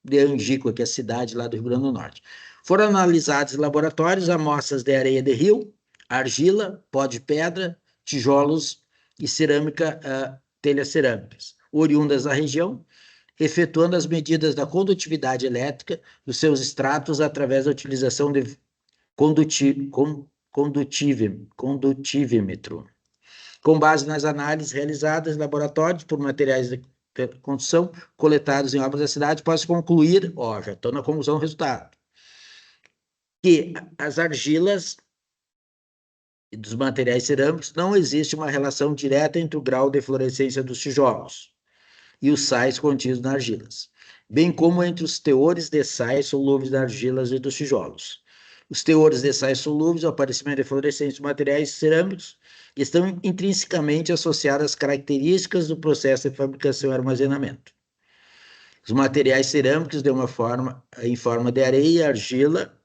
de Angico, que é a cidade lá do Rio Grande do Norte. Foram analisados em laboratórios amostras de areia de rio, argila, pó de pedra, tijolos e cerâmica, telhas cerâmicas, oriundas da região, efetuando as medidas da condutividade elétrica dos seus estratos através da utilização de condutímetro. Com base nas análises realizadas em laboratórios por materiais de construção coletados em obras da cidade, pode-se concluir, já estou na conclusão do resultado, que as argilas e dos materiais cerâmicos não existe uma relação direta entre o grau de fluorescência dos tijolos e os sais contidos nas argilas, bem como entre os teores de sais solúveis das argilas e dos tijolos. Os teores de sais solúveis, o aparecimento de fluorescência dos materiais cerâmicos, estão intrinsecamente associados às características do processo de fabricação e armazenamento. Os materiais cerâmicos em forma de areia, argila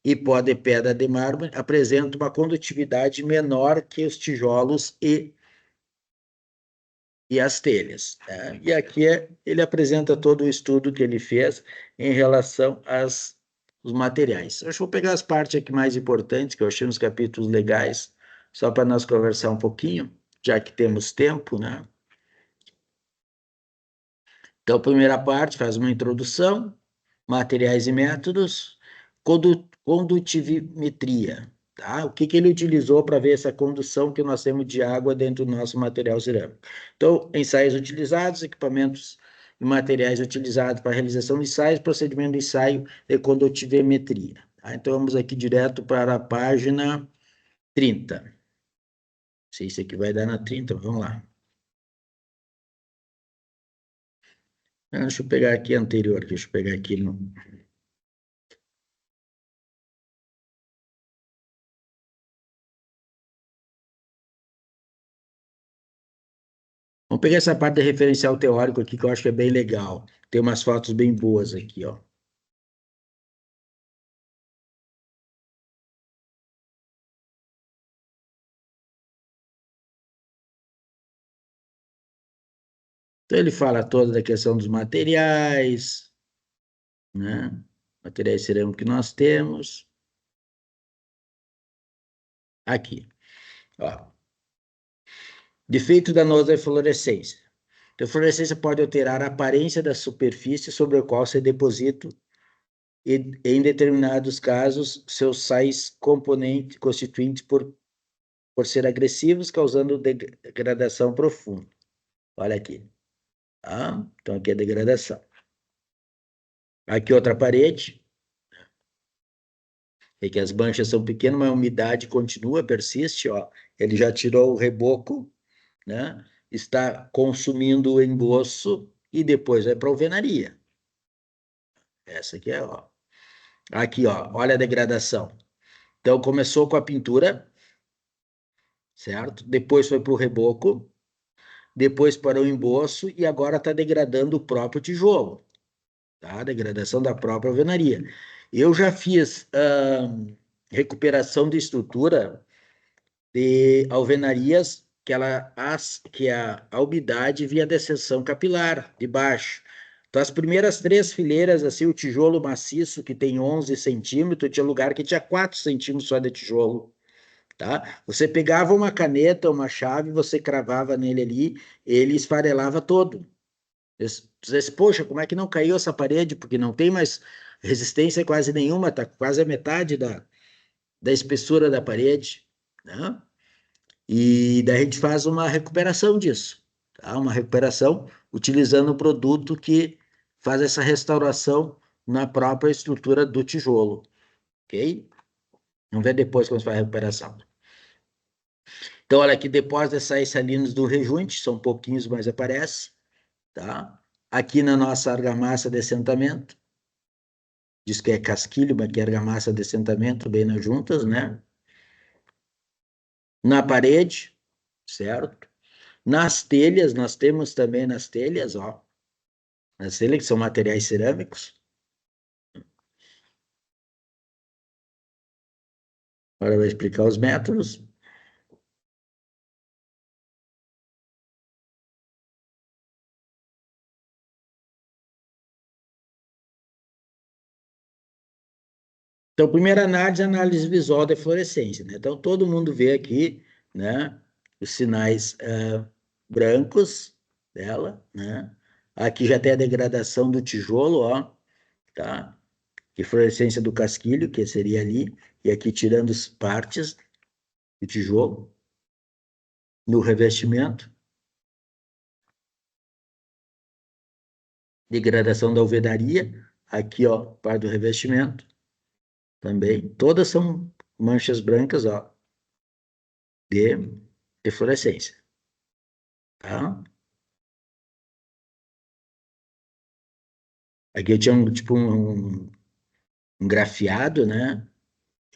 e pó de pedra de mármore apresentam uma condutividade menor que os tijolos e as telhas, né? E aqui ele apresenta todo o estudo que ele fez em relação aos materiais. Eu vou pegar as partes aqui mais importantes, que eu achei nos capítulos legais, só para nós conversar um pouquinho, já que temos tempo, né? Então, a primeira parte faz uma introdução, materiais e métodos, condutivimetria, tá? O que que ele utilizou para ver essa condução que nós temos de água dentro do nosso material cerâmico. Então, ensaios utilizados, equipamentos e materiais utilizados para a realização de ensaios, procedimento de ensaio de condutivimetria. Tá? Então, vamos aqui direto para a página 30. Não sei se aqui vai dar na 30, vamos lá. Deixa eu pegar aqui a anterior, deixa eu pegar aqui no... Vamos pegar essa parte de referencial teórico aqui, que eu acho que é bem legal. Tem umas fotos bem boas aqui, ó. Então, ele fala toda da questão dos materiais, né? Materiais cerâmicos que nós temos. Aqui, ó. Defeito danoso da eflorescência. Então, a fluorescência pode alterar a aparência da superfície sobre a qual se deposita e, em determinados casos, seus sais componentes constituintes por ser agressivos, causando degradação profunda. Olha aqui. Tá? Então, aqui é degradação. Aqui outra parede. É que as manchas são pequenas, mas a umidade continua, persiste, ó. Ele já tirou o reboco, né? Está consumindo o emboço e depois vai para a alvenaria. Essa aqui é, ó. Aqui, ó, olha a degradação. Então, começou com a pintura, certo? Depois foi para o reboco, depois para o emboço e agora está degradando o próprio tijolo, tá? Degradação da própria alvenaria. Eu já fiz recuperação de estrutura de alvenarias que a umidade via descensão capilar de baixo. Então, as primeiras 3 fileiras, assim, o tijolo maciço, que tem 11 centímetros, tinha lugar que tinha 4 centímetros só de tijolo, tá? Você pegava uma caneta, uma chave, você cravava nele ali, ele esfarelava todo. Você disse, poxa, como é que não caiu essa parede? Porque não tem mais resistência quase nenhuma, tá quase a metade da espessura da parede, né? E daí a gente faz uma recuperação disso, tá? Uma recuperação utilizando o produto que faz essa restauração na própria estrutura do tijolo, ok? Vamos ver depois como se faz a recuperação. Então, olha aqui, depósito de sais salinos do rejunte, são pouquinhos, mas aparece, tá? Aqui na nossa argamassa de assentamento, diz que é casquilho, mas que é argamassa de assentamento, bem nas juntas, né? Na parede, certo? Nas telhas, nós temos também nas telhas, ó, nas telhas que são materiais cerâmicos. Agora vai explicar os métodos. Então, primeira análise, análise visual da fluorescência, né? Então, todo mundo vê aqui, né, os sinais brancos dela, né? Aqui já tem a degradação do tijolo, ó, tá? Que fluorescência do casquilho, que seria ali, e aqui tirando as partes do tijolo no revestimento. Degradação da alvenaria, aqui, ó, parte do revestimento também. Todas são manchas brancas, ó, de fluorescência, tá? Aqui eu tinha tipo um grafiado, né?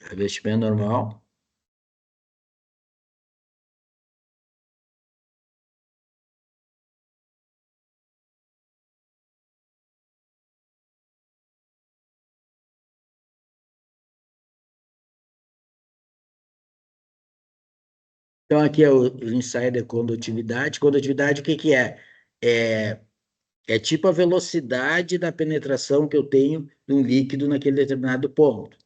Revestimento normal. Então, aqui é o ensaio de condutividade. Condutividade, o que que é? É tipo a velocidade da penetração que eu tenho de um líquido naquele determinado ponto,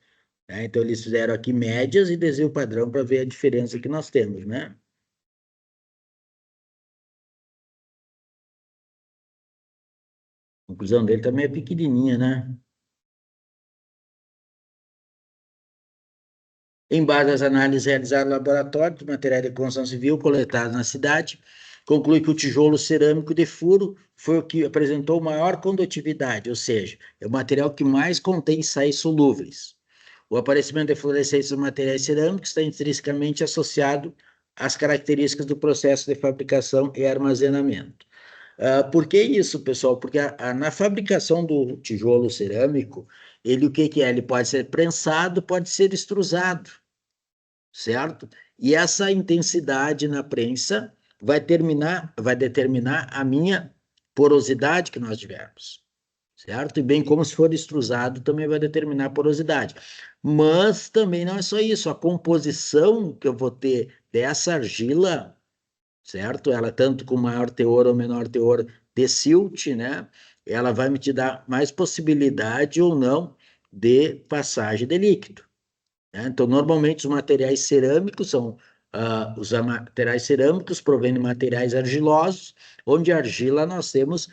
né? Então, eles fizeram aqui médias e desenho padrão para ver a diferença que nós temos, né? A conclusão dele também é pequenininha, né? Em base às análises realizadas no laboratório de materiais de construção civil coletados na cidade, conclui que o tijolo cerâmico de furo foi o que apresentou maior condutividade, ou seja, é o material que mais contém sais solúveis. O aparecimento de fluorescência dos materiais cerâmicos está intrinsecamente associado às características do processo de fabricação e armazenamento. Por que isso, pessoal? Porque na fabricação do tijolo cerâmico, ele o que que é? Ele pode ser prensado, pode ser extrusado, certo? E essa intensidade na prensa vai determinar a minha porosidade que nós tivermos, certo? E bem como se for extrusado também vai determinar a porosidade. Mas também não é só isso, a composição que eu vou ter dessa argila, certo? Ela tanto com maior teor ou menor teor de silt, né? Ela vai me te dar mais possibilidade ou não de passagem de líquido, né? Então, normalmente os materiais cerâmicos são os materiais cerâmicos provêm de materiais argilosos, onde a argila nós temos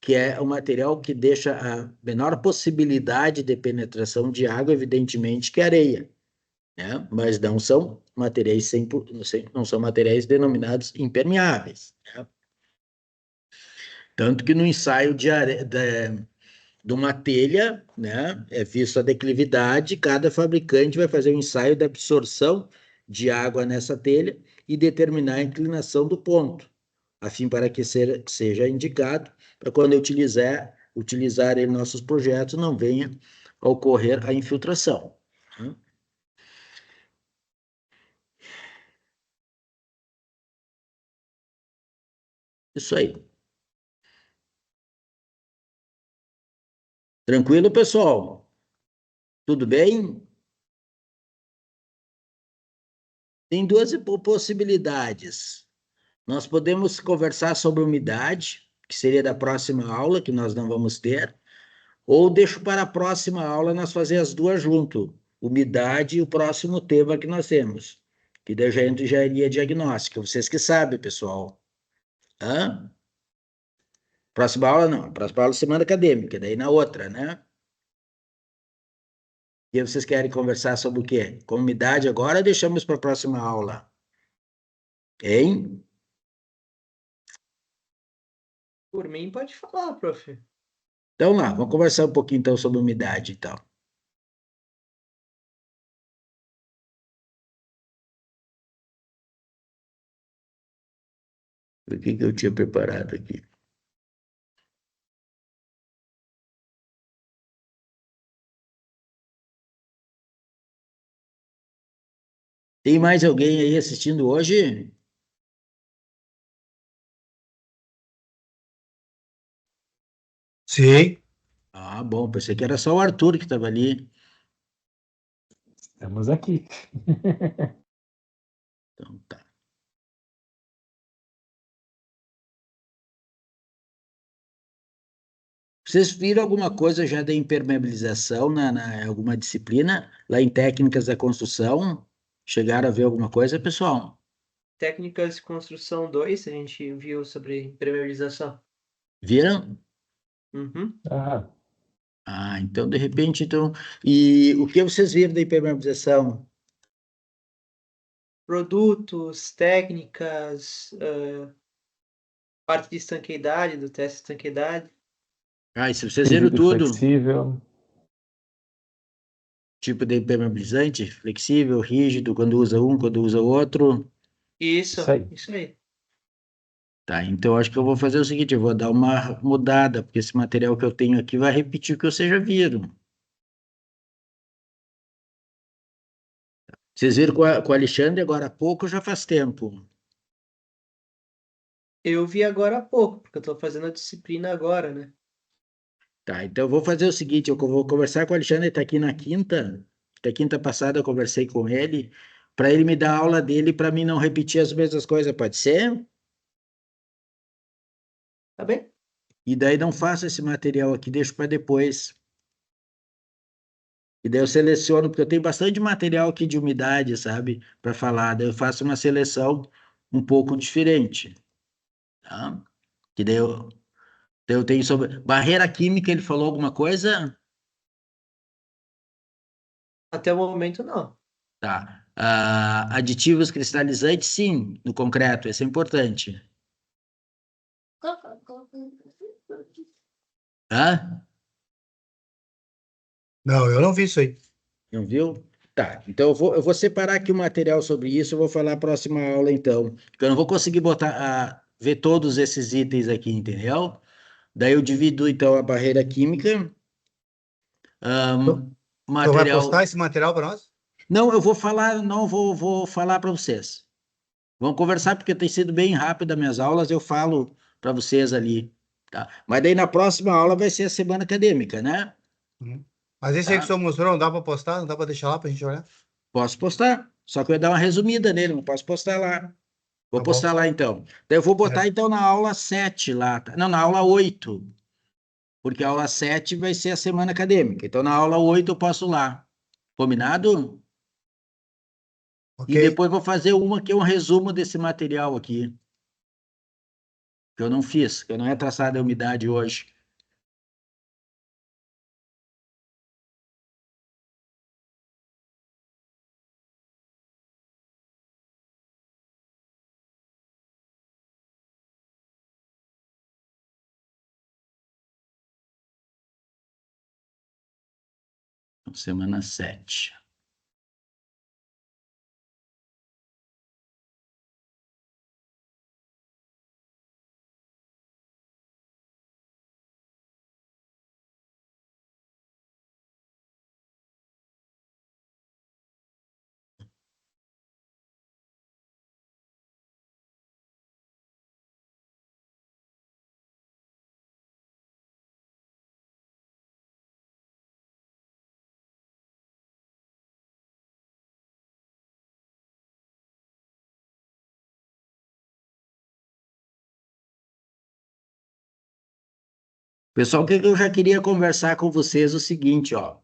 que é um material que deixa a menor possibilidade de penetração de água, evidentemente, que a areia, né? Mas não são materiais não são materiais denominados impermeáveis, né? Tanto que no ensaio de uma telha, né, é visto a declividade, cada fabricante vai fazer um ensaio de absorção de água nessa telha e determinar a inclinação do ponto, a fim para que seja indicado, para quando eu utilizar em nossos projetos não venha a ocorrer a infiltração. Isso aí. Tranquilo, pessoal? Tudo bem? Tem duas possibilidades. Nós podemos conversar sobre umidade, que seria da próxima aula, que nós não vamos ter, ou deixo para a próxima aula nós fazer as duas junto, umidade e o próximo tema que nós temos, que daí eu já entro em engenharia diagnóstica. Vocês que sabem, pessoal. Hã? Próxima aula não, próxima aula é semana acadêmica, daí na outra, né? E aí vocês querem conversar sobre o quê? Com umidade agora ou deixamos para a próxima aula? Hein? Por mim, pode falar, prof. Então lá, vamos conversar um pouquinho então sobre umidade e tal. O que eu tinha preparado aqui? Tem mais alguém aí assistindo hoje? Sim, Ah, bom, pensei que era só o Arthur que estava ali. Estamos aqui. Então tá. Vocês viram alguma coisa já da impermeabilização na alguma disciplina, lá em técnicas da construção? Chegaram a ver alguma coisa, pessoal? Técnicas de construção 2, a gente viu sobre impermeabilização. Viram? Uhum. Ah, Ah, então, de repente, então... E o que vocês viram da impermeabilização? Produtos, técnicas, parte de estanqueidade, do teste de estanqueidade. Ah, e se vocês viram rígido, tudo, flexível. tipo de impermeabilizante, flexível, rígido, quando usa um, quando usa outro. Isso, Isso aí. isso aí. Tá, então acho que eu vou fazer o seguinte, eu vou dar uma mudada, porque esse material que eu tenho aqui vai repetir o que vocês já viram. Vocês viram com o Alexandre agora há pouco, já faz tempo. Eu vi agora há pouco, porque eu estou fazendo a disciplina agora, né? Tá, então eu vou fazer o seguinte, eu vou conversar com o Alexandre, ele está aqui na quinta, da quinta passada eu conversei com ele, para ele me dar a aula dele, para mim não repetir as mesmas coisas, pode ser? Tá bem? E daí não faço esse material aqui, deixo para depois. E daí eu seleciono, porque eu tenho bastante material aqui de umidade, sabe, para falar, daí eu faço uma seleção um pouco diferente, tá? Que daí eu tenho sobre barreira química, ele falou alguma coisa? Até o momento, não. Tá. Ah, aditivos cristalizantes, sim, no concreto, isso é importante. Hã? não, eu não vi isso aí. Não viu? Tá, então eu vou separar aqui o material sobre isso, eu vou falar na próxima aula, então. Porque eu não vou conseguir ver todos esses itens aqui, entendeu? Daí eu divido, então, a barreira química, Tu, ahn, tu vai postar material... esse material para nós? Não, eu vou falar, não, vou falar para vocês. Vamos conversar, porque tem sido bem rápido as minhas aulas, eu falo para vocês ali, tá? Mas daí na próxima aula vai ser a semana acadêmica, né? Uhum. Mas esse aí que o Tá? senhor mostrou, não dá para postar? Não dá para deixar lá para a gente olhar? Posso postar, só que eu ia dar uma resumida nele, não posso postar lá. Vou Tá bom. postar lá então. Daí eu vou botar É. então na aula 7 lá, tá? Não, na aula 8, porque a aula 7 vai ser a semana acadêmica. Então na aula 8 eu posso lá. Combinado? Ok? E depois vou fazer uma que é um resumo desse material aqui, que eu não fiz, que não é traçada a umidade hoje. Semana 7. Pessoal, o que eu já queria conversar com vocês é o seguinte, ó.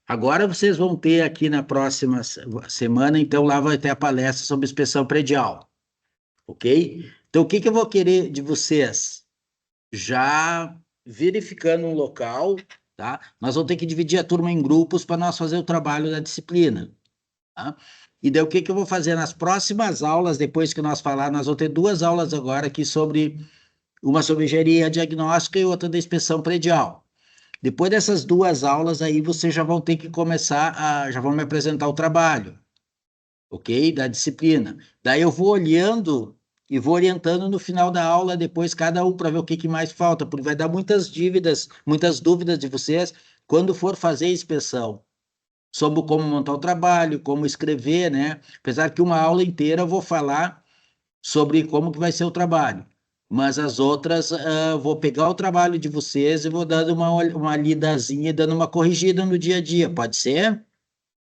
Agora vocês vão ter aqui na próxima semana, então lá vai ter a palestra sobre inspeção predial, ok? Então, o que eu vou querer de vocês? Já verificando um local, tá? Nós vamos ter que dividir a turma em grupos para nós fazer o trabalho da disciplina, tá? E daí o que eu vou fazer nas próximas aulas, depois que nós falar, nós vamos ter 2 aulas agora aqui sobre, uma sobre engenharia diagnóstica e outra da inspeção predial. Depois dessas 2 aulas aí, vocês já vão ter que começar já vão me apresentar o trabalho, ok? Da disciplina. Daí eu vou olhando e vou orientando no final da aula, depois cada um para ver o que mais falta, porque vai dar muitas dúvidas de vocês quando for fazer a inspeção, sobre como montar o trabalho, como escrever, né? Apesar que uma aula inteira eu vou falar sobre como que vai ser o trabalho. Mas as outras, vou pegar o trabalho de vocês e vou dando uma lidazinha, dando uma corrigida no dia a dia, pode ser?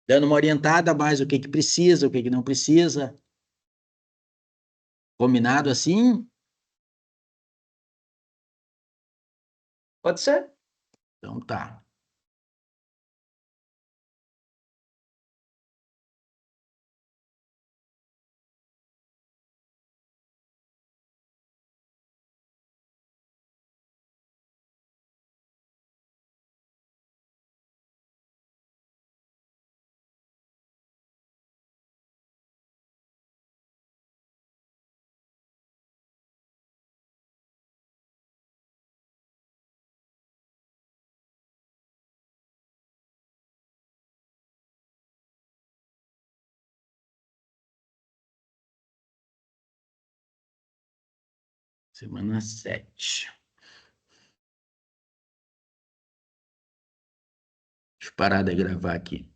Dando uma orientada mais o que precisa, o que não precisa. Combinado assim? Pode ser? Então tá. Semana 7. Deixa eu parar de gravar aqui.